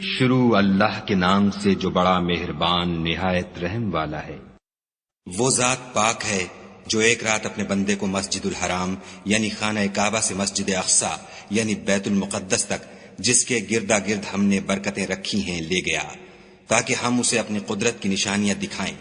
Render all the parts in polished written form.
شروع اللہ کے نام سے جو بڑا مہربان نہایت رحم والا ہے۔ وہ ذات پاک ہے جو ایک رات اپنے بندے کو مسجد الحرام یعنی خانہ کعبہ سے مسجد اقصی یعنی بیت المقدس تک جس کے گردا گرد ہم نے برکتیں رکھی ہیں لے گیا تاکہ ہم اسے اپنی قدرت کی نشانیاں دکھائیں۔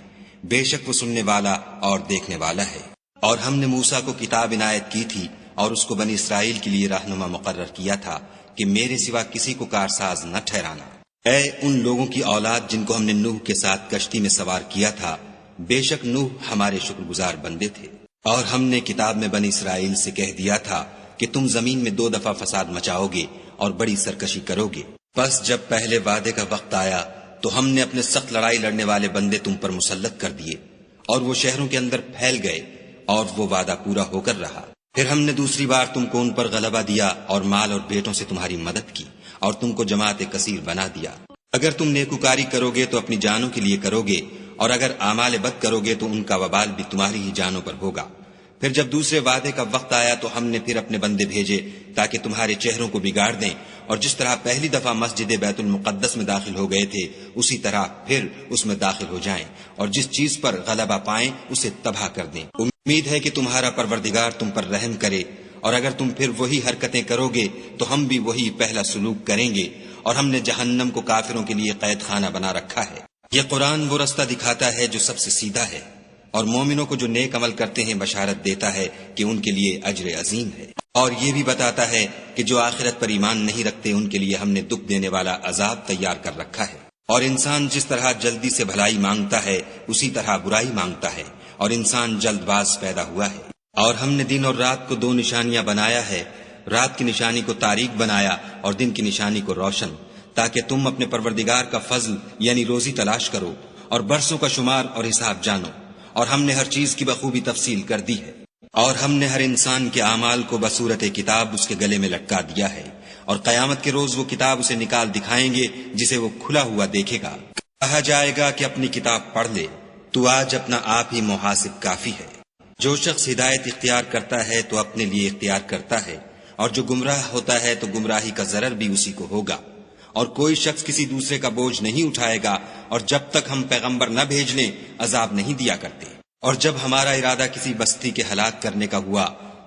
بے شک وہ سننے والا اور دیکھنے والا ہے۔ اور ہم نے موسیٰ کو کتاب عنایت کی تھی اور اس کو بنی اسرائیل کے لیے رہنما مقرر کیا تھا کہ میرے سوا کسی کو کارساز نہ ٹھہرانا۔ اے ان لوگوں کی اولاد جن کو ہم نے نوح کے ساتھ کشتی میں سوار کیا تھا، بے شک نوح ہمارے شکر گزار بندے تھے۔ اور ہم نے کتاب میں بنی اسرائیل سے کہہ دیا تھا کہ تم زمین میں 2 دفعہ فساد مچاؤ گے اور بڑی سرکشی کرو گے۔ پس جب پہلے وعدے کا وقت آیا تو ہم نے اپنے سخت لڑائی لڑنے والے بندے تم پر مسلط کر دیے اور وہ شہروں کے اندر پھیل گئے اور وہ وعدہ پورا ہو کر رہا۔ پھر ہم نے دوسری بار تم کو ان پر غلبہ دیا اور مال اور بیٹوں سے تمہاری مدد کی اور تم کو جماعت کثیر بنا دیا۔ اگر تم نیکوکاری کرو گے تو اپنی جانوں کے لیے کرو گے اور اگر اعمال بد کرو گے تو ان کا وبال بھی تمہاری ہی جانوں پر ہوگا۔ پھر جب دوسرے وعدے کا وقت آیا تو ہم نے پھر اپنے بندے بھیجے تاکہ تمہارے چہروں کو بگاڑ دیں، اور جس طرح پہلی دفعہ مسجد بیت المقدس میں داخل ہو گئے تھے اسی طرح پھر اس میں داخل ہو جائیں، اور جس چیز پر غلبہ پائیں اسے تباہ کر دیں۔ امید ہے کہ تمہارا پروردگار تم پر رحم کرے، اور اگر تم پھر وہی حرکتیں کرو گے تو ہم بھی وہی پہلا سلوک کریں گے، اور ہم نے جہنم کو کافروں کے لیے قید خانہ بنا رکھا ہے۔ یہ قرآن وہ رستہ دکھاتا ہے جو سب سے سیدھا ہے، اور مومنوں کو جو نیک عمل کرتے ہیں بشارت دیتا ہے کہ ان کے لیے اجر عظیم ہے، اور یہ بھی بتاتا ہے کہ جو آخرت پر ایمان نہیں رکھتے ان کے لیے ہم نے دکھ دینے والا عذاب تیار کر رکھا ہے۔ اور انسان جس طرح جلدی سے بھلائی مانگتا ہے اسی طرح برائی مانگتا ہے، اور انسان جلد باز پیدا ہوا ہے۔ اور ہم نے دن اور رات کو 2 نشانیاں بنایا ہے، رات کی نشانی کو تاریک بنایا اور دن کی نشانی کو روشن، تاکہ تم اپنے پروردگار کا فضل یعنی روزی تلاش کرو اور برسوں کا شمار اور حساب جانو۔ اور ہم نے ہر چیز کی بخوبی تفصیل کر دی ہے، اور ہم نے ہر انسان کے اعمال کو بصورت کتاب اس کے گلے میں لٹکا دیا ہے، اور قیامت کے روز وہ کتاب اسے نکال دکھائیں گے جسے وہ کھلا ہوا دیکھے گا۔ کہا جائے گا کہ اپنی کتاب پڑھ لے، تو آج اپنا آپ ہی محاسب کافی ہے۔ جو شخص ہدایت اختیار کرتا ہے تو اپنے لیے اختیار کرتا ہے، اور جو گمراہ ہوتا ہے تو گمراہی کا ضرر بھی اسی کو ہوگا۔ اور کوئی شخص کسی دوسرے کا بوجھ نہیں اٹھائے گا، اور جب تک ہم پیغمبر نہ بھیج لیں عذاب نہیں دیا کرتے۔ اور جب ہمارا ارادہ کسی بستی کے ہلاک کرنے کا ہوا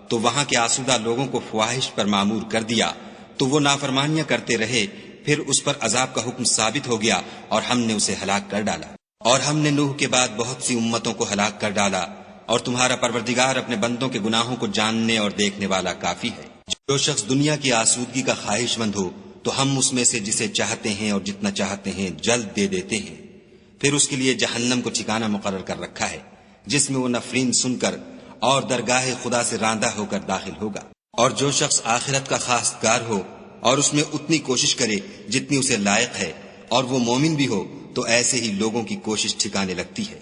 تو وہاں کے آسودہ لوگوں کو فواہش پر معمور کر دیا تو وہ نافرمانیاں کرتے رہے، پھر اس پر عذاب کا حکم ثابت ہو گیا اور ہم نے اسے ہلاک کر ڈالا۔ اور ہم نے نوح کے بعد بہت سی امتوں کو ہلاک کر ڈالا، اور تمہارا پروردگار اپنے بندوں کے گناہوں کو جاننے اور دیکھنے والا کافی ہے۔ جو شخص دنیا کی آسودگی کا خواہش مند ہو تو ہم اس میں سے جسے چاہتے ہیں اور جتنا چاہتے ہیں جلد دے دیتے ہیں، پھر اس کے لیے جہنم کو ٹھکانہ مقرر کر رکھا ہے جس میں وہ نفرین سن کر اور درگاہ خدا سے راندہ ہو کر داخل ہوگا۔ اور جو شخص آخرت کا خواستگار ہو اور اس میں اتنی کوشش کرے جتنی اسے لائق ہے اور وہ مومن بھی ہو تو ایسے ہی لوگوں کی کوشش ٹھکانے لگتی ہے۔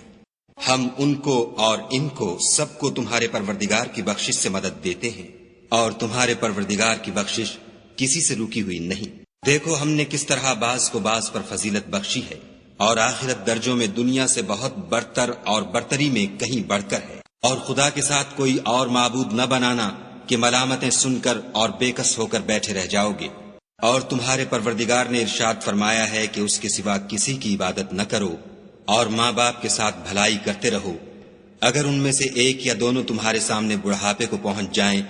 ہم ان کو اور ان کو سب کو تمہارے پروردگار کی بخشش سے مدد دیتے ہیں، اور تمہارے پروردگار کی بخشش کسی سے رکی ہوئی نہیں۔ دیکھو ہم نے کس طرح بعض کو بعض پر فضیلت بخشی ہے، اور آخرت درجوں میں دنیا سے بہت برتر اور برتری میں کہیں بڑھ کر ہے۔ اور خدا کے ساتھ کوئی اور معبود نہ بنانا کہ ملامتیں سن کر اور بے کس ہو کر بیٹھے رہ جاؤ گے۔ اور تمہارے پروردگار نے ارشاد فرمایا ہے کہ اس کے سوا کسی کی عبادت نہ کرو، اور ماں باپ کے ساتھ بھلائی کرتے رہو۔ اگر ان میں سے ایک یا دونوں تمہارے سامنے بڑھاپے کو پہنچ جائیں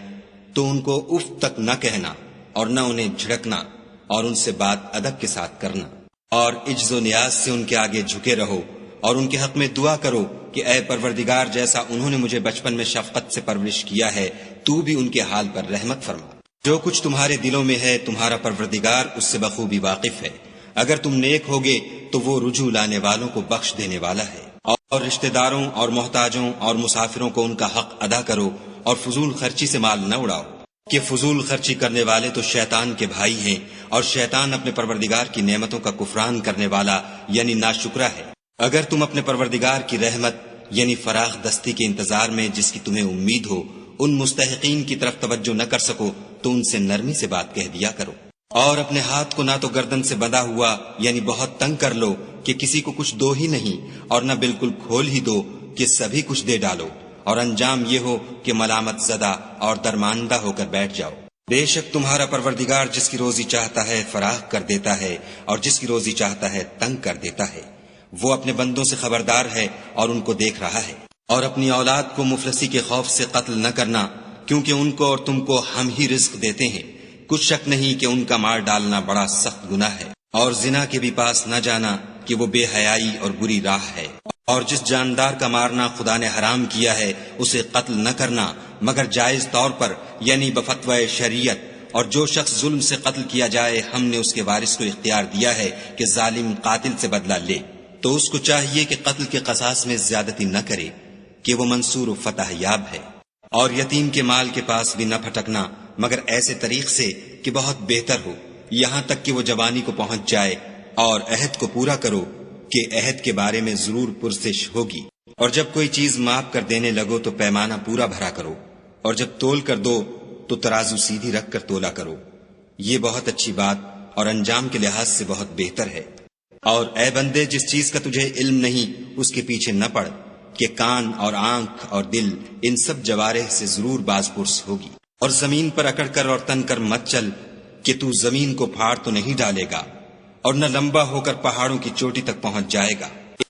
تو ان کو اف تک نہ کہنا اور نہ انہیں جھڑکنا، اور ان سے بات ادب کے ساتھ کرنا، اور عجز و نیاز سے ان کے آگے جھکے رہو، اور ان کے حق میں دعا کرو کہ اے پروردگار جیسا انہوں نے مجھے بچپن میں شفقت سے پرورش کیا ہے تو بھی ان کے حال پر رحمت فرما۔ جو کچھ تمہارے دلوں میں ہے تمہارا پروردگار اس سے بخوبی واقف ہے۔ اگر تم نیک ہوگے تو وہ رجوع لانے والوں کو بخش دینے والا ہے۔ اور رشتہ داروں اور محتاجوں اور مسافروں کو ان کا حق ادا کرو، اور فضول خرچی سے مال نہ اڑاؤ، کہ فضول خرچی کرنے والے تو شیطان کے بھائی ہیں، اور شیطان اپنے پروردگار کی نعمتوں کا کفران کرنے والا یعنی ناشکرا ہے۔ اگر تم اپنے پروردگار کی رحمت یعنی فراخ دستی کے انتظار میں جس کی تمہیں امید ہو ان مستحقین کی طرف توجہ نہ کر سکو تو ان سے نرمی سے بات کہہ دیا کرو، اور اپنے ہاتھ کو نہ تو گردن سے بندھا ہوا یعنی بہت تنگ کر لو کہ کسی کو کچھ دو ہی نہیں، اور نہ بالکل کھول ہی دو کہ سبھی کچھ دے ڈالو، اور انجام یہ ہو کہ ملامت زدہ اور درماندہ ہو کر بیٹھ جاؤ۔ بے شک تمہارا پروردگار جس کی روزی چاہتا ہے فراخ کر دیتا ہے اور جس کی روزی چاہتا ہے تنگ کر دیتا ہے۔ وہ اپنے بندوں سے خبردار ہے اور ان کو دیکھ رہا ہے۔ اور اپنی اولاد کو مفلسی کے خوف سے قتل نہ کرنا، کیونکہ ان کو اور تم کو ہم ہی رزق دیتے ہیں۔ کچھ شک نہیں کہ ان کا مار ڈالنا بڑا سخت گناہ ہے۔ اور زنا کے بھی پاس نہ جانا کہ وہ بے حیائی اور بری راہ ہے۔ اور جس جاندار کا مارنا خدا نے حرام کیا ہے اسے قتل نہ کرنا مگر جائز طور پر، یعنی بفتوی شریعت۔ اور جو شخص ظلم سے قتل کیا جائے ہم نے اس کے وارث کو اختیار دیا ہے کہ ظالم قاتل سے بدلہ لے، تو اس کو چاہیے کہ قتل کے قصاص میں زیادتی نہ کرے کہ وہ منصور و فتح یاب ہے۔ اور یتیم کے مال کے پاس بھی نہ پھٹکنا مگر ایسے طریق سے کہ بہت بہتر ہو، یہاں تک کہ وہ جوانی کو پہنچ جائے۔ اور عہد کو پورا کرو کہ عہد کے بارے میں ضرور پرسش ہوگی۔ اور جب کوئی چیز ماپ کر دینے لگو تو پیمانہ پورا بھرا کرو، اور جب تول کر دو تو ترازو سیدھی رکھ کر تولا کرو۔ یہ بہت اچھی بات اور انجام کے لحاظ سے بہت بہتر ہے۔ اور اے بندے، جس چیز کا تجھے علم نہیں اس کے پیچھے نہ پڑ کہ کان اور آنکھ اور دل ان سب جوارح سے ضرور باز پرس ہوگی۔ اور زمین پر اکڑ کر اور تن کر مت چل کہ تو زمین کو پھاڑ تو نہیں ڈالے گا، اور نہ لمبا ہو کر پہاڑوں کی چوٹی تک پہنچ جائے گا۔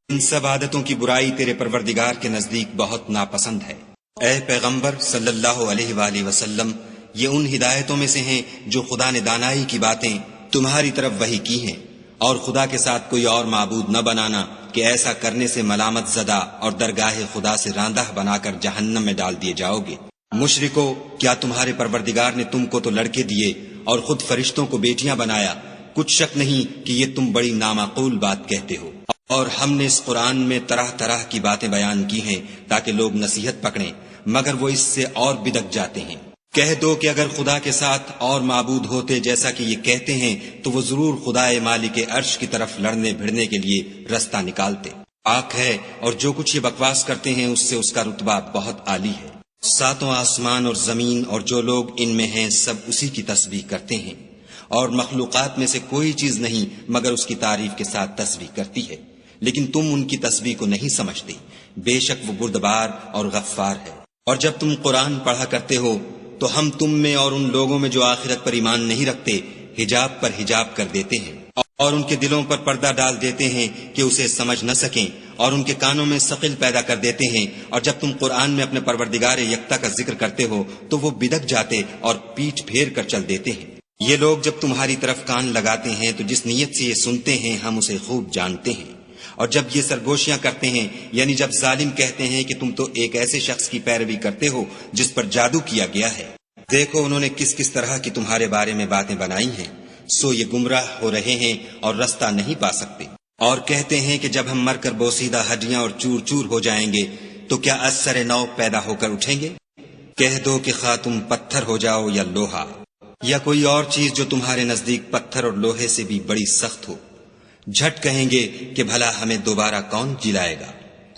ان سب عادتوں کی برائی تیرے پروردگار کے نزدیک بہت ناپسند ہے۔ اے پیغمبر صلی اللہ علیہ وآلہ وسلم، یہ ان ہدایتوں میں سے ہیں جو خدا نے دانائی کی باتیں تمہاری طرف وحی کی ہیں، اور خدا کے ساتھ کوئی اور معبود نہ بنانا کہ ایسا کرنے سے ملامت زدہ اور درگاہ خدا سے راندہ بنا کر جہنم میں ڈال دیے جاؤ گے۔ مشرکو، کیا تمہارے پروردگار نے تم کو تو لڑکے دیے اور خود فرشتوں کو بیٹیاں بنایا؟ کچھ شک نہیں کہ یہ تم بڑی نامعقول بات کہتے ہو۔ اور ہم نے اس قرآن میں طرح طرح کی باتیں بیان کی ہیں تاکہ لوگ نصیحت پکڑیں، مگر وہ اس سے اور بدک جاتے ہیں۔ کہہ دو کہ اگر خدا کے ساتھ اور معبود ہوتے جیسا کہ یہ کہتے ہیں تو وہ ضرور خدائے مالک عرش کی طرف لڑنے بھڑنے کے لیے رستہ نکالتے۔ پاک ہے اور جو کچھ یہ بکواس کرتے ہیں اس سے اس کا رتبہ بہت عالی ہے۔ ساتوں آسمان اور زمین اور جو لوگ ان میں ہیں سب اسی کی تسبیح کرتے ہیں، اور مخلوقات میں سے کوئی چیز نہیں مگر اس کی تعریف کے ساتھ تسبیح کرتی ہے، لیکن تم ان کی تسبیح کو نہیں سمجھتے۔ بے شک وہ بردبار اور غفار ہے۔ اور جب تم قرآن پڑھا کرتے ہو تو ہم تم میں اور ان لوگوں میں جو آخرت پر ایمان نہیں رکھتے حجاب پر حجاب کر دیتے ہیں، اور ان کے دلوں پر پردہ ڈال دیتے ہیں کہ اسے سمجھ نہ سکیں، اور ان کے کانوں میں ثقل پیدا کر دیتے ہیں۔ اور جب تم قرآن میں اپنے پروردگار یکتا کا ذکر کرتے ہو تو وہ بدک جاتے اور پیٹھ پھیر کر چل دیتے ہیں۔ یہ لوگ جب تمہاری طرف کان لگاتے ہیں تو جس نیت سے یہ سنتے ہیں ہم اسے خوب جانتے ہیں، اور جب یہ سرگوشیاں کرتے ہیں یعنی جب ظالم کہتے ہیں کہ تم تو ایک ایسے شخص کی پیروی کرتے ہو جس پر جادو کیا گیا ہے، دیکھو انہوں نے کس کس طرح کی تمہارے بارے میں باتیں بنائی ہیں، سو یہ گمراہ ہو رہے ہیں اور رستہ نہیں پا سکتے۔ اور کہتے ہیں کہ جب ہم مر کر بوسیدہ ہڈیاں اور چور چور ہو جائیں گے تو کیا از سر نو پیدا ہو کر اٹھیں گے؟ کہہ دو کہ خواہ تم پتھر ہو جاؤ یا لوہا یا کوئی اور چیز جو تمہارے نزدیک پتھر اور لوہے سے بھی بڑی سخت ہو، جھٹ کہیں گے کہ بھلا ہمیں دوبارہ کون جلائے گا؟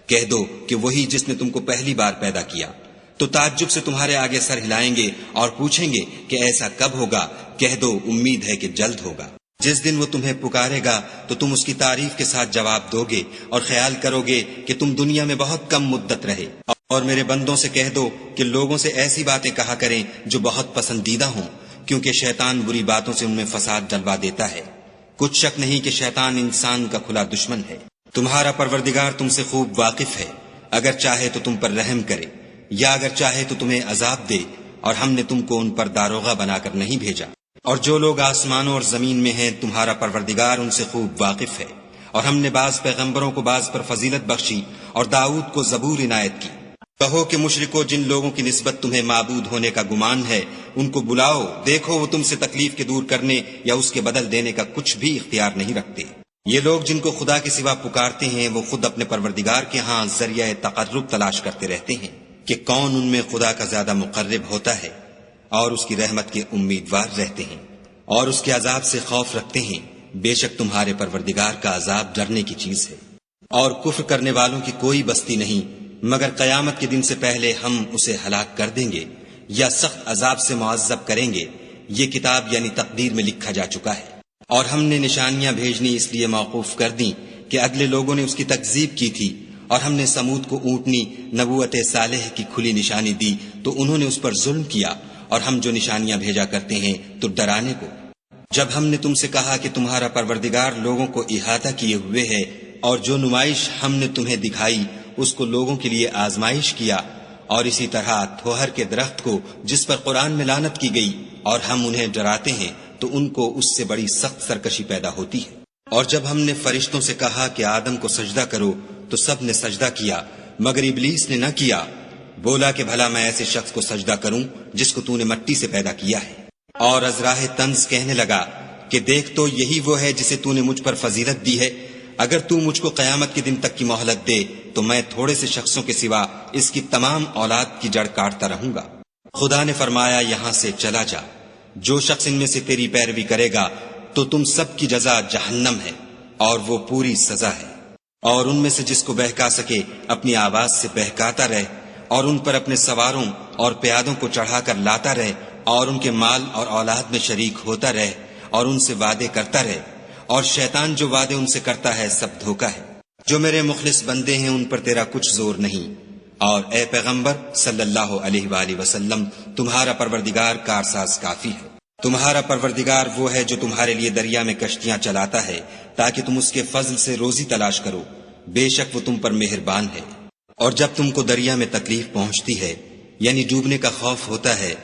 کہہ دو کہ وہی جس نے تم کو پہلی بار پیدا کیا، تو تعجب سے تمہارے آگے سر ہلائیں گے اور پوچھیں گے کہ ایسا کب ہوگا؟ کہہ دو امید ہے کہ جلد ہوگا۔ جس دن وہ تمہیں پکارے گا تو تم اس کی تعریف کے ساتھ جواب دو گے اور خیال کرو گے کہ تم دنیا میں بہت کم مدت رہے۔ اور میرے بندوں سے کہہ دو کہ لوگوں سے ایسی باتیں کہا کریں جو بہت پسندیدہ ہوں، کیونکہ شیطان بری باتوں سے ان میں فساد ڈلوا دیتا ہے۔ کچھ شک نہیں کہ شیطان انسان کا کھلا دشمن ہے۔ تمہارا پروردگار تم سے خوب واقف ہے، اگر چاہے تو تم پر رحم کرے یا اگر چاہے تو تمہیں عذاب دے، اور ہم نے تم کو ان پر داروغہ بنا کر نہیں بھیجا۔ اور جو لوگ آسمانوں اور زمین میں ہیں تمہارا پروردگار ان سے خوب واقف ہے، اور ہم نے بعض پیغمبروں کو بعض پر فضیلت بخشی اور داؤد کو زبور عنایت کی۔ کہو کہ مشرکو، جن لوگوں کی نسبت تمہیں معبود ہونے کا گمان ہے ان کو بلاؤ، دیکھو وہ تم سے تکلیف کے دور کرنے یا اس کے بدل دینے کا کچھ بھی اختیار نہیں رکھتے۔ یہ لوگ جن کو خدا کے سوا پکارتے ہیں وہ خود اپنے پروردگار کے ہاں ذریعہ تقرب تلاش کرتے رہتے ہیں کہ کون ان میں خدا کا زیادہ مقرب ہوتا ہے، اور اس کی رحمت کے امیدوار رہتے ہیں اور اس کے عذاب سے خوف رکھتے ہیں۔ بے شک تمہارے پروردگار کا عذاب ڈرنے کی چیز ہے۔ اور کفر کرنے والوں کی کوئی بستی نہیں مگر قیامت کے دن سے پہلے ہم اسے ہلاک کر دیں گے یا سخت عذاب سے معذب کریں گے۔ یہ کتاب یعنی تقدیر میں لکھا جا چکا ہے۔ اور ہم نے نشانیاں بھیجنی اس لیے موقوف کر دیں کہ اگلے لوگوں نے اس کی تکذیب کی تھی، اور ہم نے سمود کو اونٹنی نبوت صالح کی کھلی نشانی دی تو انہوں نے اس پر ظلم کیا، اور ہم جو نشانیاں بھیجا کرتے ہیں تو ڈرانے کو۔ جب ہم نے تم سے کہا کہ تمہارا پروردگار لوگوں کو احاطہ کیے ہوئے ہے اور جو نمائش ہم نے تمہیں دکھائی اس کو لوگوں کے لیے آزمائش کیا، اور اسی طرح تھوہر کے درخت کو جس پر قرآن میں لعنت کی گئی اور ہم انہیں ڈراتے ہیں تو ان کو اس سے بڑی سخت سرکشی پیدا ہوتی ہے۔ اور جب ہم نے فرشتوں سے کہا کہ آدم کو سجدہ کرو تو سب نے سجدہ کیا مگر ابلیس نے نہ کیا، بولا کہ بھلا میں ایسے شخص کو سجدہ کروں جس کو تو نے مٹی سے پیدا کیا ہے۔ اور ازراہ طنز کہنے لگا کہ دیکھ تو یہی وہ ہے جسے تو نے مجھ پر فضیلت دی ہے، اگر تو مجھ کو قیامت کے دن تک کی مہلت دے تو میں تھوڑے سے شخصوں کے سوا اس کی تمام اولاد کی جڑ کاٹتا رہوں گا۔ خدا نے فرمایا یہاں سے چلا جا، جو شخص ان میں سے تیری پیروی کرے گا تو تم سب کی جزا جہنم ہے اور وہ پوری سزا ہے۔ اور ان میں سے جس کو بہکا سکے اپنی آواز سے بہکاتا رہے، اور ان پر اپنے سواروں اور پیادوں کو چڑھا کر لاتا رہے، اور ان کے مال اور اولاد میں شریک ہوتا رہے، اور ان سے وعدے کرتا رہے، اور شیطان جو وعدے ان سے کرتا ہے سب دھوکا ہے۔ جو میرے مخلص بندے ہیں ان پر تیرا کچھ زور نہیں، اور اے پیغمبر صلی اللہ علیہ وآلہ وسلم تمہارا پروردگار کارساز کافی ہے۔ تمہارا پروردگار وہ ہے جو تمہارے لیے دریا میں کشتیاں چلاتا ہے تاکہ تم اس کے فضل سے روزی تلاش کرو، بے شک وہ تم پر مہربان ہے۔ اور جب تم کو دریا میں تکلیف پہنچتی ہے یعنی ڈوبنے کا خوف ہوتا ہے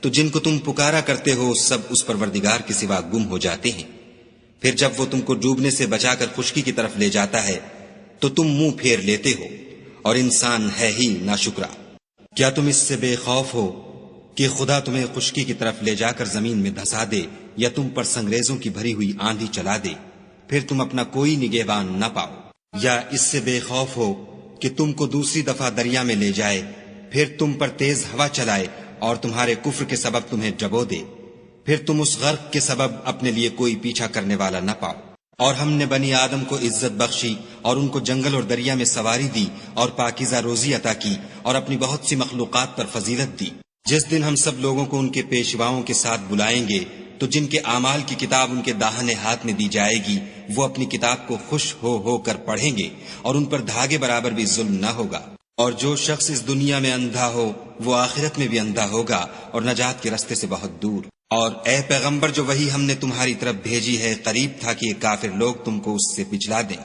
تو جن کو تم پکارا کرتے ہو سب اس پروردگار کے سوا گم ہو جاتے ہیں، پھر جب وہ تم کو ڈوبنے سے بچا کر خشکی کی طرف لے جاتا ہے تو تم منہ پھیر لیتے ہو، اور انسان ہے ہی ناشکرا۔ کیا تم اس سے بے خوف ہو کہ خدا تمہیں خشکی کی طرف لے جا کر زمین میں دھسا دے یا تم پر سنگریزوں کی بھری ہوئی آندھی چلا دے، پھر تم اپنا کوئی نگہبان نہ پاؤ؟ یا اس سے بے خوف ہو کہ تم کو دوسری دفعہ دریا میں لے جائے، پھر تم پر تیز ہوا چلائے اور تمہارے کفر کے سبب تمہیں ڈبو دے، پھر تم اس غرق کے سبب اپنے لیے کوئی پیچھا کرنے والا نہ پاؤ؟ اور ہم نے بنی آدم کو عزت بخشی اور ان کو جنگل اور دریا میں سواری دی اور پاکیزہ روزی عطا کی اور اپنی بہت سی مخلوقات پر فضیلت دی۔ جس دن ہم سب لوگوں کو ان کے پیشواؤں کے ساتھ بلائیں گے تو جن کے اعمال کی کتاب ان کے داہنے ہاتھ میں دی جائے گی وہ اپنی کتاب کو خوش ہو کر پڑھیں گے اور ان پر دھاگے برابر بھی ظلم نہ ہوگا۔ اور جو شخص اس دنیا میں اندھا ہو وہ آخرت میں بھی اندھا ہوگا اور نجات کے رستے سے بہت دور۔ اور اے پیغمبر جو وہی ہم نے تمہاری طرف بھیجی ہے قریب تھا کہ یہ کافر لوگ تم کو اس سے پچھلا دیں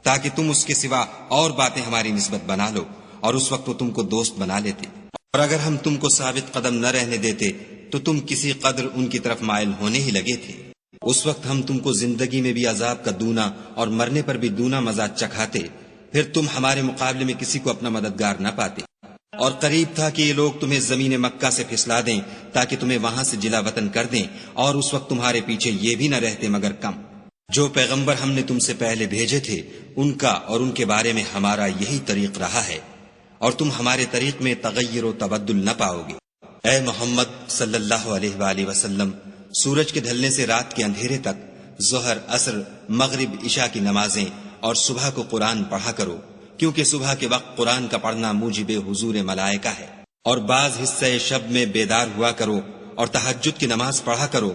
تاکہ تم اس کے سوا اور باتیں ہماری نسبت بنا لو، اور اس وقت وہ تم کو دوست بنا لیتے۔ اور اگر ہم تم کو ثابت قدم نہ رہنے دیتے تو تم کسی قدر ان کی طرف مائل ہونے ہی لگے تھے۔ اس وقت ہم تم کو زندگی میں بھی عذاب کا دونا اور مرنے پر بھی دونا مزہ چکھاتے، پھر تم ہمارے مقابلے میں کسی کو اپنا مددگار نہ پاتے۔ اور قریب تھا کہ یہ لوگ تمہیں زمین مکہ سے پھسلا دیں تاکہ تمہیں وہاں سے جلا وطن کر دیں، اور اس وقت تمہارے پیچھے یہ بھی نہ رہتے مگر کم۔ جو پیغمبر ہم نے تم سے پہلے بھیجے تھے ان کا اور ان کے بارے میں ہمارا یہی طریق رہا ہے، اور تم ہمارے طریق میں تغیر و تبدل نہ پاؤ گے۔ اے محمد صلی اللہ علیہ وآلہ وسلم سورج کے ڈھلنے سے رات کے اندھیرے تک ظہر، عصر، مغرب، عشاء کی نمازیں اور صبح کو قرآن پڑھا کرو، کیونکہ صبح کے وقت قرآن کا پڑھنا موجب حضور ملائکہ ہے۔ اور بعض حصہ شب میں بیدار ہوا کرو اور تہجد کی نماز پڑھا کرو،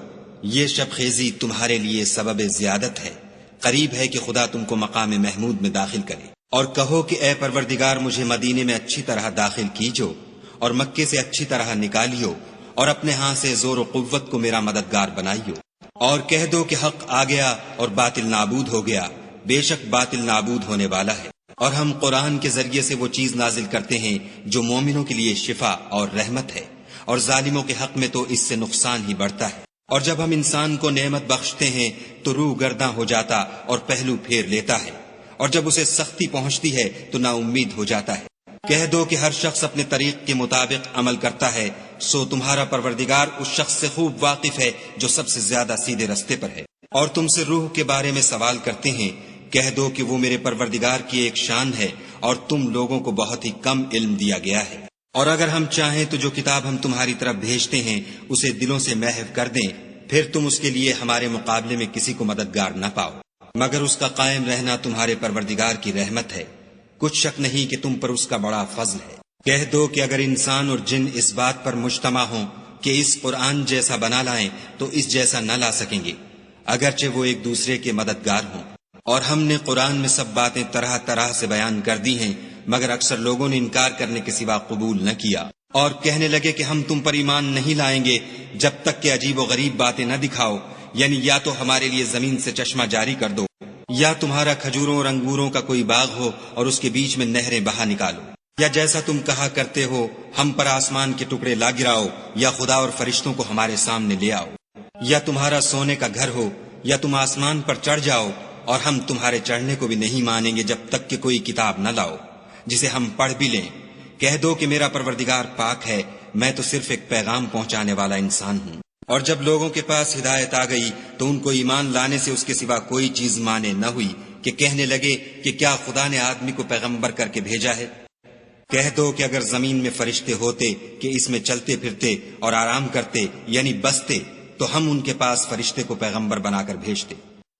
یہ شب خیزی تمہارے لیے سبب زیادت ہے، قریب ہے کہ خدا تم کو مقام محمود میں داخل کرے۔ اور کہو کہ اے پروردگار مجھے مدینے میں اچھی طرح داخل کیجو اور مکے سے اچھی طرح نکالیو، اور اپنے ہاں سے زور و قوت کو میرا مددگار بنائیو۔ اور کہہ دو کہ حق آ گیا اور باطل نابود ہو گیا، بے شک باطل نابود ہونے والا ہے۔ اور ہم قرآن کے ذریعے سے وہ چیز نازل کرتے ہیں جو مومنوں کے لیے شفا اور رحمت ہے، اور ظالموں کے حق میں تو اس سے نقصان ہی بڑھتا ہے۔ اور جب ہم انسان کو نعمت بخشتے ہیں تو روح گرداں ہو جاتا اور پہلو پھیر لیتا ہے، اور جب اسے سختی پہنچتی ہے تو نا امید ہو جاتا ہے۔ کہہ دو کہ ہر شخص اپنے طریق کے مطابق عمل کرتا ہے، سو تمہارا پروردگار اس شخص سے خوب واقف ہے جو سب سے زیادہ سیدھے رستے پر ہے۔ اور تم سے روح کے بارے میں سوال کرتے ہیں، کہہ دو کہ وہ میرے پروردگار کی ایک شان ہے اور تم لوگوں کو بہت ہی کم علم دیا گیا ہے۔ اور اگر ہم چاہیں تو جو کتاب ہم تمہاری طرف بھیجتے ہیں اسے دلوں سے محو کر دیں، پھر تم اس کے لیے ہمارے مقابلے میں کسی کو مددگار نہ پاؤ، مگر اس کا قائم رہنا تمہارے پروردگار کی رحمت ہے، کچھ شک نہیں کہ تم پر اس کا بڑا فضل ہے۔ کہہ دو کہ اگر انسان اور جن اس بات پر مجتمع ہوں کہ اس قرآن جیسا بنا لائیں تو اس جیسا نہ لا سکیں گے، اگرچہ وہ ایک دوسرے کے مددگار ہوں۔ اور ہم نے قرآن میں سب باتیں طرح طرح سے بیان کر دی ہیں، مگر اکثر لوگوں نے انکار کرنے کے سوا قبول نہ کیا۔ اور کہنے لگے کہ ہم تم پر ایمان نہیں لائیں گے جب تک کہ عجیب و غریب باتیں نہ دکھاؤ، یعنی یا تو ہمارے لیے زمین سے چشمہ جاری کر دو، یا تمہارا کھجوروں اور انگوروں کا کوئی باغ ہو اور اس کے بیچ میں نہریں بہا نکالو، یا جیسا تم کہا کرتے ہو ہم پر آسمان کے ٹکڑے لا گراؤ، یا خدا اور فرشتوں کو ہمارے سامنے لے آؤ، یا تمہارا سونے کا گھر ہو، یا تم آسمان پر چڑھ جاؤ، اور ہم تمہارے چڑھنے کو بھی نہیں مانیں گے جب تک کہ کوئی کتاب نہ لاؤ جسے ہم پڑھ بھی لیں۔ کہہ دو کہ میرا پروردگار پاک ہے، میں تو صرف ایک پیغام پہنچانے والا انسان ہوں۔ اور جب لوگوں کے پاس ہدایت آ گئی تو ان کو ایمان لانے سے اس کے سوا کوئی چیز مانے نہ ہوئی کہ کہنے لگے کہ کیا خدا نے آدمی کو پیغمبر کر کے بھیجا ہے؟ کہہ دو کہ اگر زمین میں فرشتے ہوتے کہ اس میں چلتے پھرتے اور آرام کرتے یعنی بستے، تو ہم ان کے پاس فرشتے کو پیغمبر بنا کر بھیجتے۔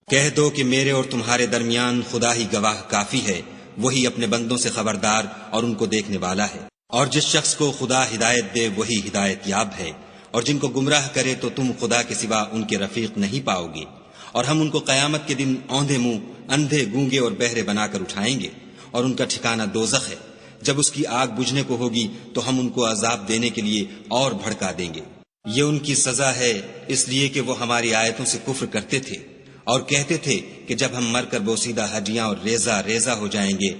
کہہ دو کہ میرے اور تمہارے درمیان خدا ہی گواہ کافی ہے، وہی اپنے بندوں سے خبردار اور ان کو دیکھنے والا ہے۔ اور جس شخص کو خدا ہدایت دے وہی ہدایت یاب ہے، اور جن کو گمراہ کرے تو تم خدا کے سوا ان کے رفیق نہیں پاؤ گے۔ اور ہم ان کو قیامت کے دن اوندھے منہ، اندھے، گونگے اور بہرے بنا کر اٹھائیں گے، اور ان کا ٹھکانہ دوزخ ہے۔ جب اس کی آگ بجھنے کو ہوگی تو ہم ان کو عذاب دینے کے لیے اور بھڑکا دیں گے۔ یہ ان کی سزا ہے اس لیے کہ وہ ہماری آیتوں سے کفر کرتے تھے اور کہتے تھے کہ جب ہم مر کر بوسیدہ ہڈیاں اور ریزہ ریزہ ہو جائیں گے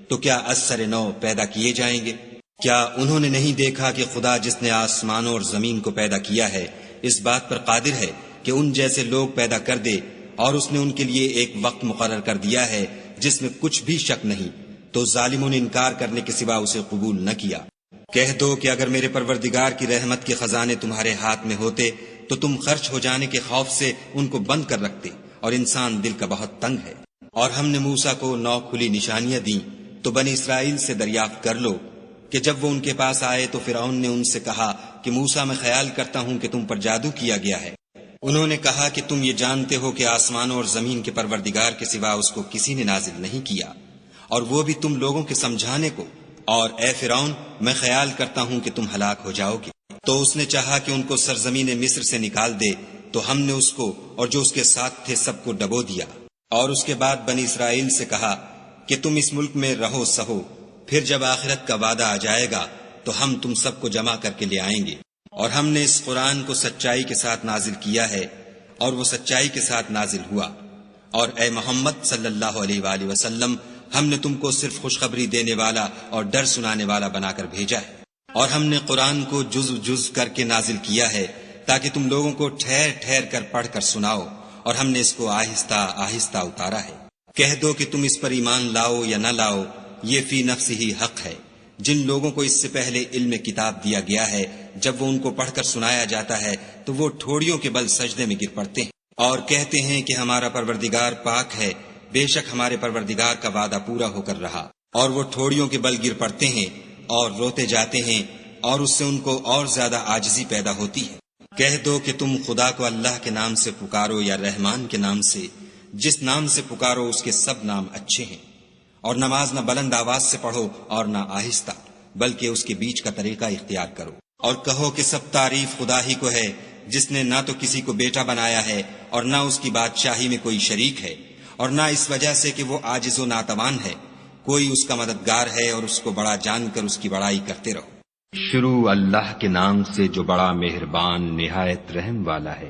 تو کیا از سر نو پیدا کیے جائیں گے؟ کیا انہوں نے نہیں دیکھا کہ خدا جس نے آسمانوں اور زمین کو پیدا کیا ہے اس بات پر قادر ہے کہ ان جیسے لوگ پیدا کر دے، اور اس نے ان کے لیے ایک وقت مقرر کر دیا ہے جس میں کچھ بھی شک نہیں، تو ظالموں نے انکار کرنے کے سوا اسے قبول نہ کیا۔ کہہ دو کہ اگر میرے پروردگار کی رحمت کے خزانے تمہارے ہاتھ میں ہوتے تو تم خرچ ہو جانے کے خوف سے ان کو بند کر رکھتے، اور انسان دل کا بہت تنگ ہے۔ اور ہم نے موسیٰ کو 9 کھلی نشانیاں دیں تو بنی اسرائیل سے دریافت کر لو کہ جب وہ ان کے پاس آئے تو فرعون نے ان سے کہا کہ موسیٰ میں خیال کرتا ہوں کہ تم پر جادو کیا گیا ہے۔ انہوں نے کہا کہ تم یہ جانتے ہو کہ آسمانوں اور زمین کے پروردگار کے سوا اس کو کسی نے نازل نہیں کیا، اور وہ بھی تم لوگوں کے سمجھانے کو، اور اے فرعون میں خیال کرتا ہوں کہ تم ہلاک ہو جاؤ گے۔ تو اس نے چاہا کہ ان کو سرزمین مصر سے نکال دے، تو ہم نے اس کو اور جو اس کے ساتھ تھے سب کو ڈبو دیا، اور اس کے بعد بنی اسرائیل سے کہا کہ تم اس ملک میں رہو سہو، پھر جب آخرت کا وعدہ آ جائے گا تو ہم تم سب کو جمع کر کے لے آئیں گے۔ اور ہم نے اس قرآن کو سچائی کے ساتھ نازل کیا ہے، اور وہ سچائی کے ساتھ نازل ہوا۔ اور اے محمد صلی اللہ علیہ وآلہ وسلم، ہم نے تم کو صرف خوشخبری دینے والا اور ڈر سنانے والا بنا کر بھیجا ہے، اور ہم نے قرآن کو جز جز کر کے نازل کیا ہے تاکہ تم لوگوں کو ٹھہر ٹھہر کر پڑھ کر سناؤ، اور ہم نے اس کو آہستہ آہستہ اتارا ہے۔ کہہ دو کہ تم اس پر ایمان لاؤ یا نہ لاؤ، یہ فی نفس ہی حق ہے۔ جن لوگوں کو اس سے پہلے علم کتاب دیا گیا ہے، جب وہ ان کو پڑھ کر سنایا جاتا ہے تو وہ ٹھوڑیوں کے بل سجدے میں گر پڑتے ہیں اور کہتے ہیں کہ ہمارا پروردگار پاک ہے، بے شک ہمارے پروردگار کا وعدہ پورا ہو کر رہا، اور وہ ٹھوڑیوں کے بل گر پڑتے ہیں اور روتے جاتے ہیں، اور اس سے ان کو اور زیادہ عاجزی پیدا ہوتی ہے۔ کہہ دو کہ تم خدا کو اللہ کے نام سے پکارو یا رحمان کے نام سے، جس نام سے پکارو اس کے سب نام اچھے ہیں، اور نماز نہ بلند آواز سے پڑھو اور نہ آہستہ، بلکہ اس کے بیچ کا طریقہ اختیار کرو، اور کہو کہ سب تعریف خدا ہی کو ہے، جس نے نہ تو کسی کو بیٹا بنایا ہے اور نہ اس کی بادشاہی میں کوئی شریک ہے، اور نہ اس وجہ سے کہ وہ عاجز و ناتوان ہے، کوئی اس کا مددگار ہے، اور اس کو بڑا جان کر اس کی بڑائی کرتے رہو۔ شروع اللہ کے نام سے جو بڑا مہربان نہایت رحم والا ہے۔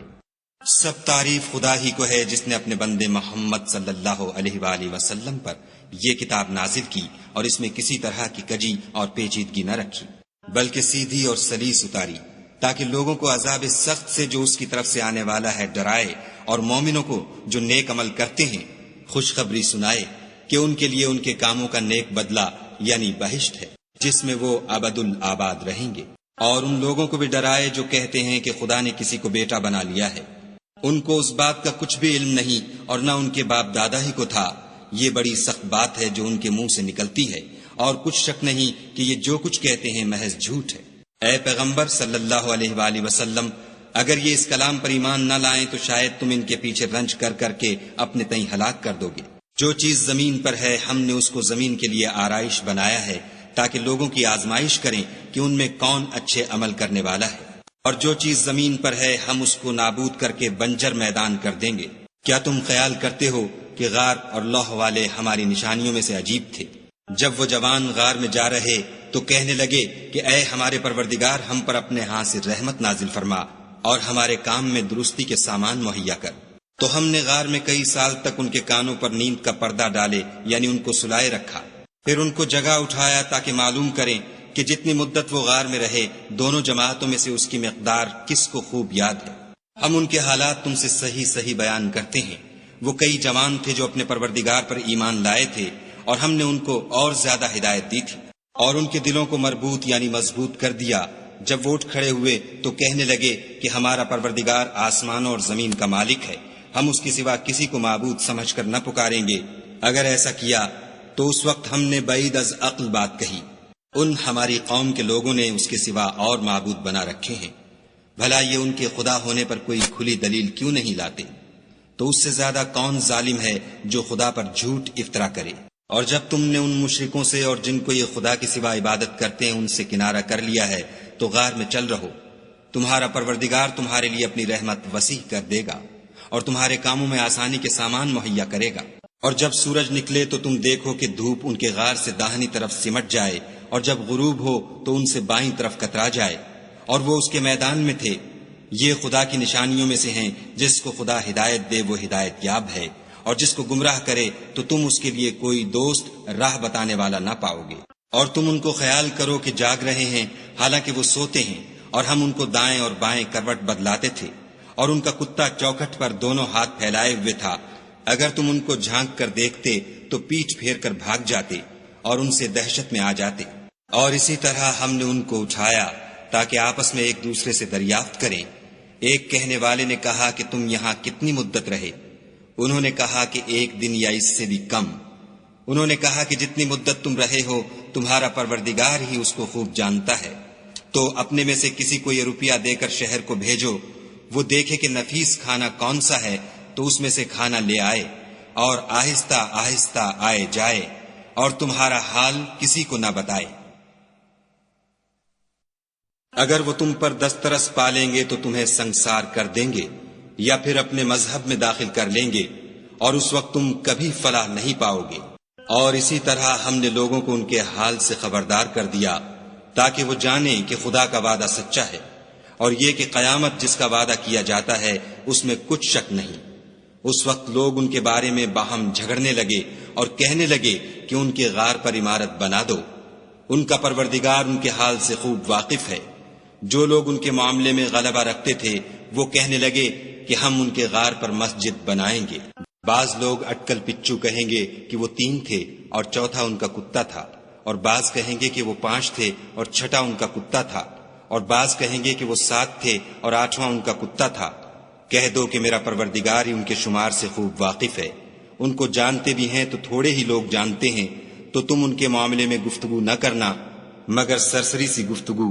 سب تعریف خدا ہی کو ہے جس نے اپنے بندے محمد صلی اللہ علیہ وآلہ وسلم پر یہ کتاب نازل کی اور اس میں کسی طرح کی کجی اور پیچیدگی نہ رکھی، بلکہ سیدھی اور سلیس اتاری، تاکہ لوگوں کو عذاب سخت سے جو اس کی طرف سے آنے والا ہے ڈرائے، اور مومنوں کو جو نیک عمل کرتے ہیں خوشخبری سنائے کہ ان کے لیے ان کے کاموں کا نیک بدلہ یعنی بہشت ہے، جس میں وہ ابد الآباد رہیں گے، اور ان لوگوں کو بھی ڈرائے جو کہتے ہیں کہ خدا نے کسی کو بیٹا بنا لیا ہے، ان کو اس بات کا کچھ بھی علم نہیں اور نہ ان کے باپ دادا ہی کو تھا۔ یہ بڑی سخت بات ہے جو ان کے منہ سے نکلتی ہے، اور کچھ شک نہیں کہ یہ جو کچھ کہتے ہیں محض جھوٹ ہے۔ اے پیغمبر صلی اللہ علیہ وآلہ وسلم، اگر یہ اس کلام پر ایمان نہ لائیں تو شاید تم ان کے پیچھے رنج کر کر کے اپنے تئیں ہلاک کر دو گے۔ جو چیز زمین پر ہے ہم نے اس کو زمین کے لیے آرائش بنایا ہے تاکہ لوگوں کی آزمائش کریں کہ ان میں کون اچھے عمل کرنے والا ہے، اور جو چیز زمین پر ہے ہم اس کو نابود کر کے بنجر میدان کر دیں گے۔ کیا تم خیال کرتے ہو کہ غار اور لوح والے ہماری نشانیوں میں سے عجیب تھے؟ جب وہ جوان غار میں جا رہے تو کہنے لگے کہ اے ہمارے پروردگار، ہم پر اپنے ہاں سے رحمت نازل فرما اور ہمارے کام میں درستی کے سامان مہیا کر۔ تو ہم نے غار میں کئی سال تک ان کے کانوں پر نیند کا پردہ ڈالے، یعنی ان کو سلائے رکھا، پھر ان کو جگہ اٹھایا تاکہ معلوم کریں کہ جتنی مدت وہ غار میں رہے دونوں جماعتوں میں سے اس کی مقدار کس کو خوب یاد ہے۔ ہم ان کے حالات تم سے صحیح صحیح بیان کرتے ہیں۔ وہ کئی جوان تھے جو اپنے پروردگار پر ایمان لائے تھے، اور ہم نے ان کو اور زیادہ ہدایت دی تھی، اور ان کے دلوں کو مربوط یعنی مضبوط کر دیا۔ جب وہ اٹھ کھڑے ہوئے تو کہنے لگے کہ ہمارا پروردگار آسمانوں اور زمین کا مالک ہے، ہم اس کے سوا کسی کو معبود سمجھ کر نہ پکاریں گے۔ اگر ایسا کیا تو اس وقت ہم نے بعید از عقل بات کہی۔ ان ہماری قوم کے لوگوں نے اس کے سوا اور معبود بنا رکھے ہیں، بھلا یہ ان کے خدا ہونے پر کوئی کھلی دلیل کیوں نہیں لاتے؟ تو اس سے زیادہ کون ظالم ہے جو خدا پر جھوٹ افطرا کرے؟ اور جب تم نے ان مشرکوں سے اور جن کو یہ خدا کے سوا عبادت کرتے ہیں ان سے کنارہ کر لیا ہے تو غار میں چل رہو، تمہارا پروردگار تمہارے لیے اپنی رحمت وسیع کر دے گا اور تمہارے کاموں میں آسانی کے سامان مہیا کرے گا۔ اور جب سورج نکلے تو تم دیکھو کہ دھوپ ان کے غار سے داہنی طرف سمٹ جائے، اور جب غروب ہو تو ان سے بائیں طرف کترا جائے، اور وہ اس کے میدان میں تھے۔ یہ خدا کی نشانیوں میں سے ہیں، جس کو خدا ہدایت دے وہ ہدایت یاب ہے، اور جس کو گمراہ کرے تو تم اس کے لیے کوئی دوست راہ بتانے والا نہ پاؤ گے۔ اور تم ان کو خیال کرو کہ جاگ رہے ہیں حالانکہ وہ سوتے ہیں، اور ہم ان کو دائیں اور بائیں کروٹ بدلاتے تھے، اور ان کا کتا چوکھٹ پر دونوں ہاتھ پھیلائے ہوئے تھا۔ اگر تم ان کو جھانک کر دیکھتے تو پیٹھ پھیر کر بھاگ جاتے اور ان سے دہشت میں آ جاتے۔ اور اسی طرح ہم نے ان کو اٹھایا تاکہ آپس میں ایک دوسرے سے دریافت کریں۔ ایک کہنے والے نے کہا کہ تم یہاں کتنی مدت رہے؟ انہوں نے کہا کہ 1 دن یا اس سے بھی کم۔ انہوں نے کہا کہ جتنی مدت تم رہے ہو تمہارا پروردگار ہی اس کو خوب جانتا ہے۔ تو اپنے میں سے کسی کو یہ روپیہ دے کر شہر کو بھیجو، وہ دیکھے کہ نفیس کھانا کون سا ہے تو اس میں سے کھانا لے آئے، اور آہستہ آہستہ آئے جائے، اور تمہارا حال کسی کو نہ بتائے۔ اگر وہ تم پر دسترس پالیں گے تو تمہیں سنگسار کر دیں گے، یا پھر اپنے مذہب میں داخل کر لیں گے، اور اس وقت تم کبھی فلاح نہیں پاؤ گے۔ اور اسی طرح ہم نے لوگوں کو ان کے حال سے خبردار کر دیا تاکہ وہ جانیں کہ خدا کا وعدہ سچا ہے، اور یہ کہ قیامت جس کا وعدہ کیا جاتا ہے اس میں کچھ شک نہیں۔ اس وقت لوگ ان کے بارے میں باہم جھگڑنے لگے اور کہنے لگے کہ ان کے غار پر عمارت بنا دو۔ ان کا پروردگار ان کے حال سے خوب واقف ہے۔ جو لوگ ان کے معاملے میں غلبہ رکھتے تھے وہ کہنے لگے کہ ہم ان کے غار پر مسجد بنائیں گے۔ بعض لوگ اٹکل پچو کہیں گے کہ وہ 3 تھے اور چوتھا ان کا کتا تھا، اور بعض کہیں گے کہ وہ 5 تھے اور چھٹا ان کا کتا تھا، اور بعض کہیں گے کہ وہ 7 تھے اور 8واں ان کا کتا تھا۔ کہہ دو کہ میرا پروردگار ہی ان کے شمار سے خوب واقف ہے۔ ان کو جانتے بھی ہیں تو تھوڑے ہی لوگ جانتے ہیں، تو تم ان کے معاملے میں گفتگو نہ کرنا مگر سرسری سی گفتگو،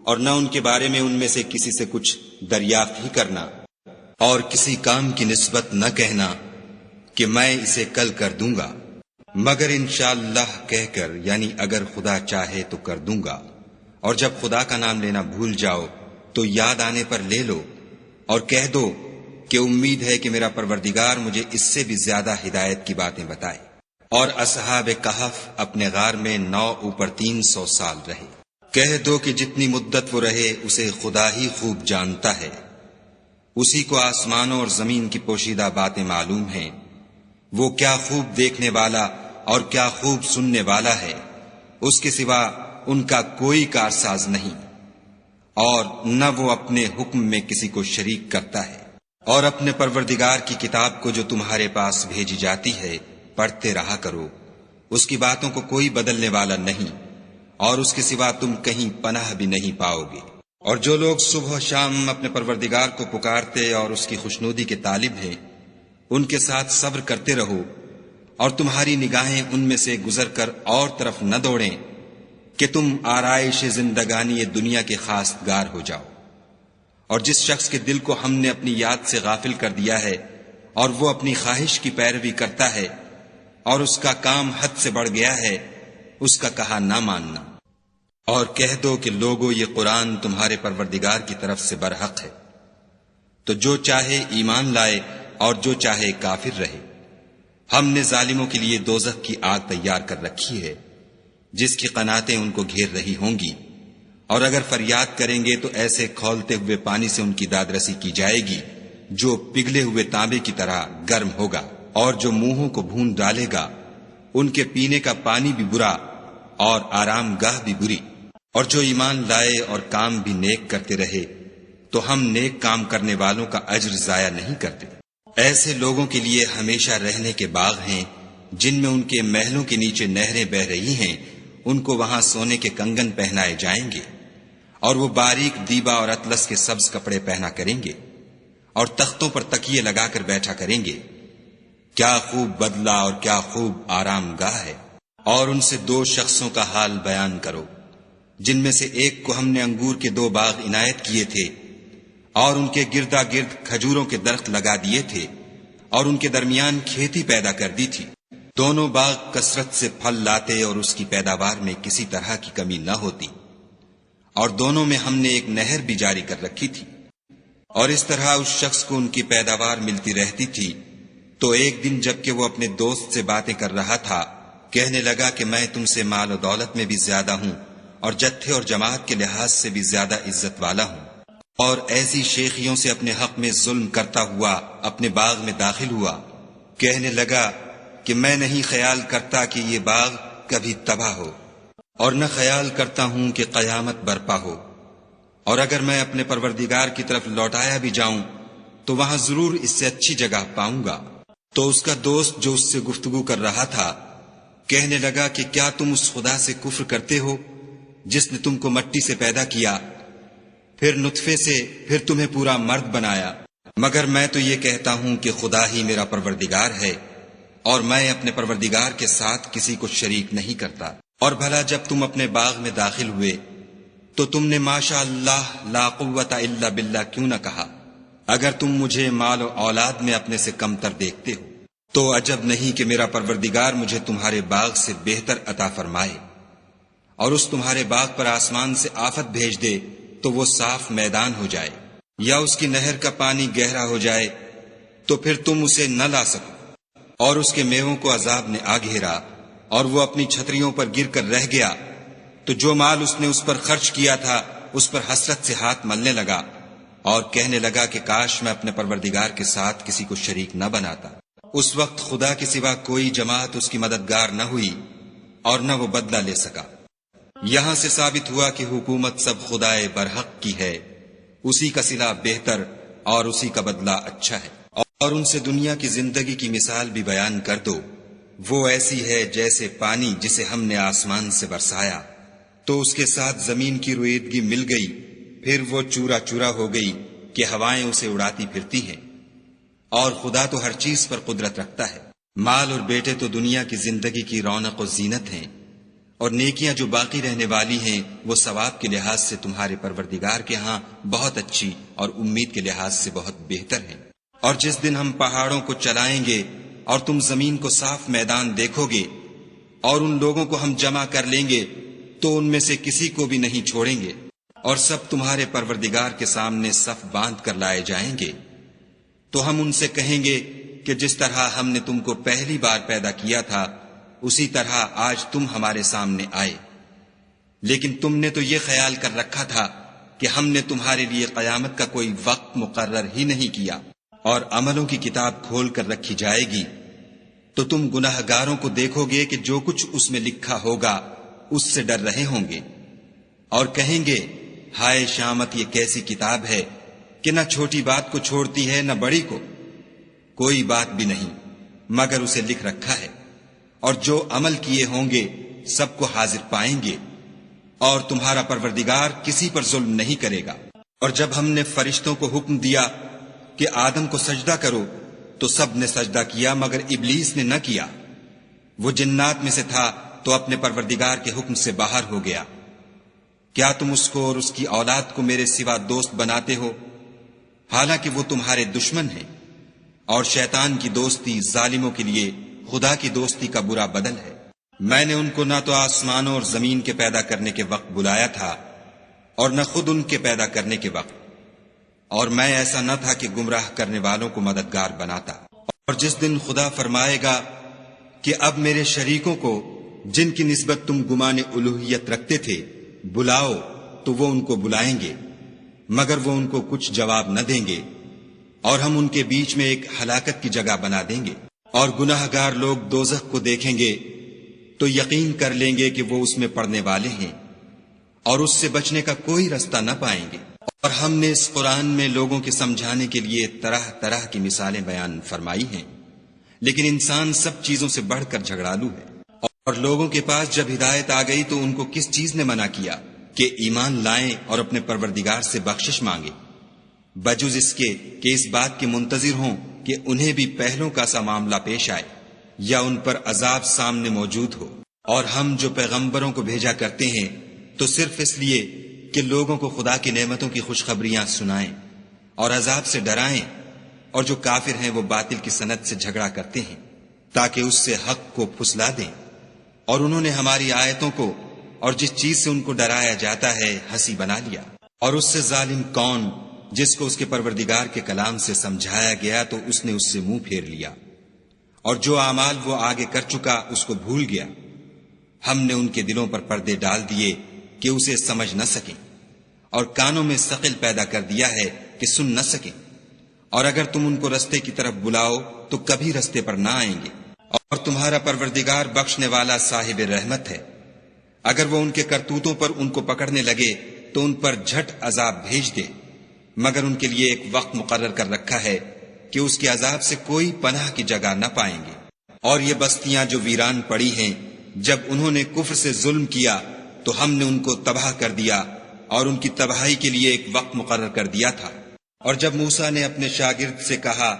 اور نہ ان کے بارے میں ان میں سے کسی سے کچھ دریافت ہی کرنا، اور کسی کام کی نسبت نہ کہنا کہ میں اسے کل کر دوں گا، مگر انشاءاللہ کہہ کر، یعنی اگر خدا چاہے تو کر دوں گا۔ اور جب خدا کا نام لینا بھول جاؤ تو یاد آنے پر لے لو، اور کہہ دو کہ امید ہے کہ میرا پروردگار مجھے اس سے بھی زیادہ ہدایت کی باتیں بتائے۔ اور اصحاب کہف اپنے غار میں 9 اوپر 300 سال رہے۔ کہہ دو کہ جتنی مدت وہ رہے اسے خدا ہی خوب جانتا ہے، اسی کو آسمانوں اور زمین کی پوشیدہ باتیں معلوم ہیں۔ وہ کیا خوب دیکھنے والا اور کیا خوب سننے والا ہے، اس کے سوا ان کا کوئی کارساز نہیں، اور نہ وہ اپنے حکم میں کسی کو شریک کرتا ہے۔ اور اپنے پروردگار کی کتاب کو جو تمہارے پاس بھیجی جاتی ہے پڑھتے رہا کرو، اس کی باتوں کو کوئی بدلنے والا نہیں، اور اس کے سوا تم کہیں پناہ بھی نہیں پاؤ گے۔ اور جو لوگ صبح و شام اپنے پروردگار کو پکارتے اور اس کی خوشنودی کے طالب ہیں، ان کے ساتھ صبر کرتے رہو، اور تمہاری نگاہیں ان میں سے گزر کر اور طرف نہ دوڑیں کہ تم آرائش زندگانی دنیا کے خواستگار ہو جاؤ۔ اور جس شخص کے دل کو ہم نے اپنی یاد سے غافل کر دیا ہے اور وہ اپنی خواہش کی پیروی کرتا ہے اور اس کا کام حد سے بڑھ گیا ہے، اس کا کہا نہ ماننا۔ اور کہہ دو کہ لوگو یہ قرآن تمہارے پروردگار کی طرف سے برحق ہے، تو جو چاہے ایمان لائے اور جو چاہے کافر رہے۔ ہم نے ظالموں کے لیے دوزخ کی آگ تیار کر رکھی ہے، جس کی قناتیں ان کو گھیر رہی ہوں گی، اور اگر فریاد کریں گے تو ایسے کھولتے ہوئے پانی سے ان کی دادرسی کی جائے گی جو پگھلے ہوئے تانبے کی طرح گرم ہوگا، اور جو منہوں کو بھون ڈالے گا ان کے پینے کا پانی بھی برا اور آرام گاہ بھی بری۔ اور جو ایمان لائے اور کام بھی نیک کرتے رہے تو ہم نیک کام کرنے والوں کا اجر ضائع نہیں کرتے۔ ایسے لوگوں کے لیے ہمیشہ رہنے کے باغ ہیں جن میں ان کے محلوں کے نیچے نہریں بہ رہی ہیں، ان کو وہاں سونے کے کنگن پہنائے جائیں گے، اور وہ باریک دیبا اور اطلس کے سبز کپڑے پہنا کریں گے، اور تختوں پر تکیے لگا کر بیٹھا کریں گے۔ کیا خوب بدلہ اور کیا خوب آرام گاہ ہے۔ اور ان سے 2 شخصوں کا حال بیان کرو جن میں سے ایک کو ہم نے انگور کے 2 باغ عنایت کیے تھے، اور ان کے گردا گرد کھجوروں کے درخت لگا دیے تھے، اور ان کے درمیان کھیتی پیدا کر دی تھی۔ دونوں باغ کثرت سے پھل لاتے اور اس کی پیداوار میں کسی طرح کی کمی نہ ہوتی، اور دونوں میں ہم نے ایک نہر بھی جاری کر رکھی تھی۔ اور اس طرح اس شخص کو ان کی پیداوار ملتی رہتی تھی۔ تو ایک دن جب کہ وہ اپنے دوست سے باتیں کر رہا تھا، کہنے لگا کہ میں تم سے مال و دولت میں بھی زیادہ ہوں، اور جتھے اور جماعت کے لحاظ سے بھی زیادہ عزت والا ہوں، اور ایسی شیخیوں سے اپنے حق میں ظلم کرتا ہوا اپنے باغ میں داخل ہوا۔ کہنے لگا کہ میں نہیں خیال کرتا کہ یہ باغ کبھی تباہ ہو، اور نہ خیال کرتا ہوں کہ قیامت برپا ہو، اور اگر میں اپنے پروردگار کی طرف لوٹایا بھی جاؤں تو وہاں ضرور اس سے اچھی جگہ پاؤں گا۔ تو اس کا دوست جو اس سے گفتگو کر رہا تھا کہنے لگا کہ کیا تم اس خدا سے کفر کرتے ہو جس نے تم کو مٹی سے پیدا کیا، پھر نطفے سے، پھر تمہیں پورا مرد بنایا؟ مگر میں تو یہ کہتا ہوں کہ خدا ہی میرا پروردگار ہے، اور میں اپنے پروردگار کے ساتھ کسی کو شریک نہیں کرتا۔ اور بھلا جب تم اپنے باغ میں داخل ہوئے تو تم نے ماشاء اللہ لا قوت الا باللہ کیوں نہ کہا؟ اگر تم مجھے مال و اولاد میں اپنے سے کم تر دیکھتے ہو تو عجب نہیں کہ میرا پروردگار مجھے تمہارے باغ سے بہتر عطا فرمائے، اور اس تمہارے باغ پر آسمان سے آفت بھیج دے تو وہ صاف میدان ہو جائے، یا اس کی نہر کا پانی گہرا ہو جائے تو پھر تم اسے نہ لا سکو، اور اس کے میووں کو عذاب نے آ گھیرا اور وہ اپنی چھتریوں پر گر کر رہ گیا، تو جو مال اس نے اس پر خرچ کیا تھا اس پر حسرت سے ہاتھ ملنے لگا، اور کہنے لگا کہ کاش میں اپنے پروردگار کے ساتھ کسی کو شریک نہ بناتا۔ اس وقت خدا کے سوا کوئی جماعت اس کی مددگار نہ ہوئی اور نہ وہ بدلہ لے سکا۔ یہاں سے ثابت ہوا کہ حکومت سب خدائے برحق کی ہے، اسی کا صلہ بہتر اور اسی کا بدلہ اچھا ہے۔ اور ان سے دنیا کی زندگی کی مثال بھی بیان کر دو، وہ ایسی ہے جیسے پانی جسے ہم نے آسمان سے برسایا تو اس کے ساتھ زمین کی رویدگی مل گئی، پھر وہ چورا چورا ہو گئی کہ ہوائیں اسے اڑاتی پھرتی ہیں۔ اور خدا تو ہر چیز پر قدرت رکھتا ہے۔ مال اور بیٹے تو دنیا کی زندگی کی رونق و زینت ہیں، اور نیکیاں جو باقی رہنے والی ہیں وہ ثواب کے لحاظ سے تمہارے پروردگار کے ہاں بہت اچھی اور امید کے لحاظ سے بہت بہتر ہیں۔ اور جس دن ہم پہاڑوں کو چلائیں گے اور تم زمین کو صاف میدان دیکھو گے، اور ان لوگوں کو ہم جمع کر لیں گے تو ان میں سے کسی کو بھی نہیں چھوڑیں گے، اور سب تمہارے پروردگار کے سامنے صف باندھ کر لائے جائیں گے۔ تو ہم ان سے کہیں گے کہ جس طرح ہم نے تم کو پہلی بار پیدا کیا تھا اسی طرح آج تم ہمارے سامنے آئے، لیکن تم نے تو یہ خیال کر رکھا تھا کہ ہم نے تمہارے لیے قیامت کا کوئی وقت مقرر ہی نہیں کیا، اور عملوں کی کتاب کھول کر رکھی جائے گی تو تم گناہ گاروں کو دیکھو گے کہ جو کچھ اس میں لکھا ہوگا اس سے ڈر رہے ہوں گے، اور کہیں گے ہائے شامت، یہ کیسی کتاب ہے کہ نہ چھوٹی بات کو چھوڑتی ہے نہ بڑی کو، کوئی بات بھی نہیں مگر اسے لکھ رکھا ہے، اور جو عمل کیے ہوں گے سب کو حاضر پائیں گے، اور تمہارا پروردگار کسی پر ظلم نہیں کرے گا۔ اور جب ہم نے فرشتوں کو حکم دیا کہ آدم کو سجدہ کرو تو سب نے سجدہ کیا مگر ابلیس نے نہ کیا، وہ جنات میں سے تھا تو اپنے پروردگار کے حکم سے باہر ہو گیا۔ کیا تم اس کو اور اس کی اولاد کو میرے سوا دوست بناتے ہو، حالانکہ وہ تمہارے دشمن ہیں، اور شیطان کی دوستی ظالموں کے لیے خدا کی دوستی کا برا بدل ہے۔ میں نے ان کو نہ تو آسمانوں اور زمین کے پیدا کرنے کے وقت بلایا تھا اور نہ خود ان کے پیدا کرنے کے وقت، اور میں ایسا نہ تھا کہ گمراہ کرنے والوں کو مددگار بناتا۔ اور جس دن خدا فرمائے گا کہ اب میرے شریکوں کو جن کی نسبت تم گمان الوہیت رکھتے تھے بلاؤ تو وہ ان کو بلائیں گے، مگر وہ ان کو کچھ جواب نہ دیں گے، اور ہم ان کے بیچ میں ایک ہلاکت کی جگہ بنا دیں گے، اور گناہ گار لوگ دوزخ کو دیکھیں گے تو یقین کر لیں گے کہ وہ اس میں پڑنے والے ہیں، اور اس سے بچنے کا کوئی رستہ نہ پائیں گے۔ اور ہم نے اس قرآن میں لوگوں کے سمجھانے کے لیے طرح طرح کی مثالیں بیان فرمائی ہیں، لیکن انسان سب چیزوں سے بڑھ کر جھگڑالو ہے۔ اور لوگوں کے پاس جب ہدایت آ گئی تو ان کو کس چیز نے منع کیا کہ ایمان لائیں اور اپنے پروردگار سے بخشش مانگے، بجز اس کے کہ اس بات کے منتظر ہوں کہ انہیں بھی پہلوں کا سا معاملہ پیش آئے یا ان پر عذاب سامنے موجود ہو۔ اور ہم جو پیغمبروں کو بھیجا کرتے ہیں تو صرف اس لیے کہ لوگوں کو خدا کی نعمتوں کی خوشخبریاں سنائیں اور عذاب سے ڈرائیں، اور جو کافر ہیں وہ باطل کی سند سے جھگڑا کرتے ہیں تاکہ اس سے حق کو پھسلا دیں، اور انہوں نے ہماری آیتوں کو اور جس چیز سے ان کو ڈرایا جاتا ہے ہنسی بنا لیا۔ اور اس سے ظالم کون جس کو اس کے پروردگار کے کلام سے سمجھایا گیا تو اس نے اس سے منہ پھیر لیا، اور جو اعمال وہ آگے کر چکا اس کو بھول گیا۔ ہم نے ان کے دلوں پر پردے ڈال دیے کہ اسے سمجھ نہ سکیں، اور کانوں میں ثقل پیدا کر دیا ہے کہ سن نہ سکیں، اور اگر تم ان کو رستے کی طرف بلاؤ تو کبھی رستے پر نہ آئیں گے۔ اور تمہارا پروردگار بخشنے والا صاحب رحمت ہے، اگر وہ ان کے کرتوتوں پر ان کو پکڑنے لگے تو ان پر جھٹ عذاب بھیج دے، مگر ان کے لیے ایک وقت مقرر کر رکھا ہے کہ اس کے عذاب سے کوئی پناہ کی جگہ نہ پائیں گے۔ اور یہ بستیاں جو ویران پڑی ہیں، جب انہوں نے کفر سے ظلم کیا تو ہم نے ان کو تباہ کر دیا، اور ان کی تباہی کے لیے ایک وقت مقرر کر دیا تھا۔ اور جب موسیٰ نے اپنے شاگرد سے کہا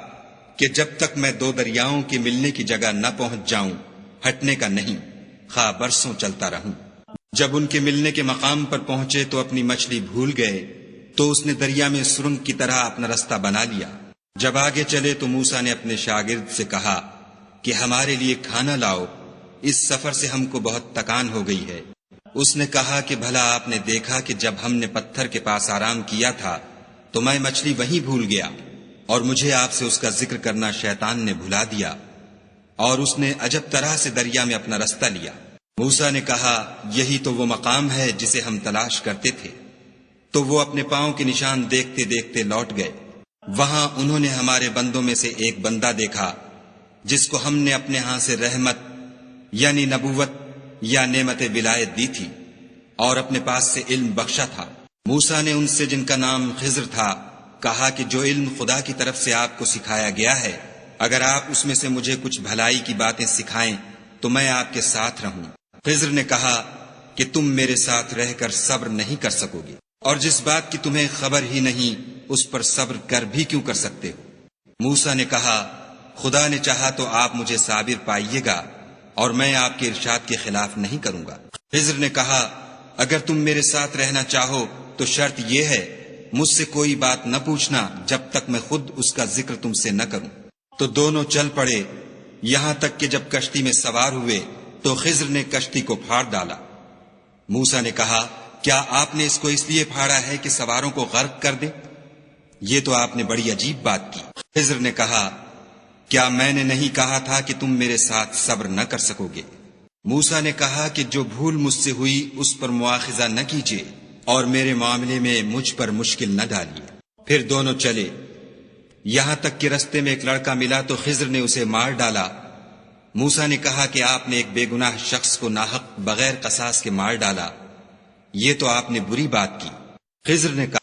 کہ جب تک میں دو دریاؤں کے ملنے کی جگہ نہ پہنچ جاؤں ہٹنے کا نہیں، خواہ برسوں چلتا رہوں۔ جب ان کے ملنے کے مقام پر پہنچے تو اپنی مچھلی بھول گئے، تو اس نے دریا میں سرنگ کی طرح اپنا رستہ بنا لیا۔ جب آگے چلے تو موسیٰ نے اپنے شاگرد سے کہا کہ ہمارے لیے کھانا لاؤ، اس سفر سے ہم کو بہت تکان ہو گئی ہے۔ اس نے کہا کہ بھلا آپ نے دیکھا کہ جب ہم نے پتھر کے پاس آرام کیا تھا تو میں مچھلی وہیں بھول گیا، اور مجھے آپ سے اس کا ذکر کرنا شیطان نے بھلا دیا، اور اس نے عجب طرح سے دریا میں اپنا رستہ لیا۔ موسیٰ نے کہا یہی تو وہ مقام ہے جسے ہم تلاش کرتے تھے۔ تو وہ اپنے پاؤں کے نشان دیکھتے دیکھتے لوٹ گئے۔ وہاں انہوں نے ہمارے بندوں میں سے ایک بندہ دیکھا جس کو ہم نے اپنے ہاں سے رحمت یعنی نبوت یا نعمت ولایت دی تھی، اور اپنے پاس سے علم بخشا تھا۔ موسیٰ نے ان سے جن کا نام خضر تھا کہا کہ جو علم خدا کی طرف سے آپ کو سکھایا گیا ہے، اگر آپ اس میں سے مجھے کچھ بھلائی کی باتیں سکھائیں تو میں آپ کے ساتھ رہوں۔ خضر نے کہا کہ تم میرے ساتھ رہ کر صبر نہیں کر سکو گے، اور جس بات کی تمہیں خبر ہی نہیں اس پر صبر کر بھی کیوں کر سکتے ہو؟ موسیٰ نے کہا خدا نے چاہا تو آپ مجھے صابر پائیے گا، اور میں آپ کے ارشاد کے خلاف نہیں کروں گا۔ خضر نے کہا اگر تم میرے ساتھ رہنا چاہو تو شرط یہ ہے مجھ سے کوئی بات نہ پوچھنا جب تک میں خود اس کا ذکر تم سے نہ کروں۔ تو دونوں چل پڑے، یہاں تک کہ جب کشتی میں سوار ہوئے تو خضر نے کشتی کو پھاڑ ڈالا۔ موسیٰ نے کہا کیا آپ نے اس کو اس لیے پھاڑا ہے کہ سواروں کو غرق کر دیں؟ یہ تو آپ نے بڑی عجیب بات کی۔ خضر نے کہا کیا میں نے نہیں کہا تھا کہ تم میرے ساتھ صبر نہ کر سکو گے؟ موسیٰ نے کہا کہ جو بھول مجھ سے ہوئی اس پر مواخذہ نہ کیجیے، اور میرے معاملے میں مجھ پر مشکل نہ ڈالیے۔ پھر دونوں چلے، یہاں تک کہ رستے میں ایک لڑکا ملا تو خضر نے اسے مار ڈالا۔ موسیٰ نے کہا کہ آپ نے ایک بے گناہ شخص کو ناحق بغیر قصاص کے مار ڈالا، یہ تو آپ نے بری بات کی۔ خضر نے کہا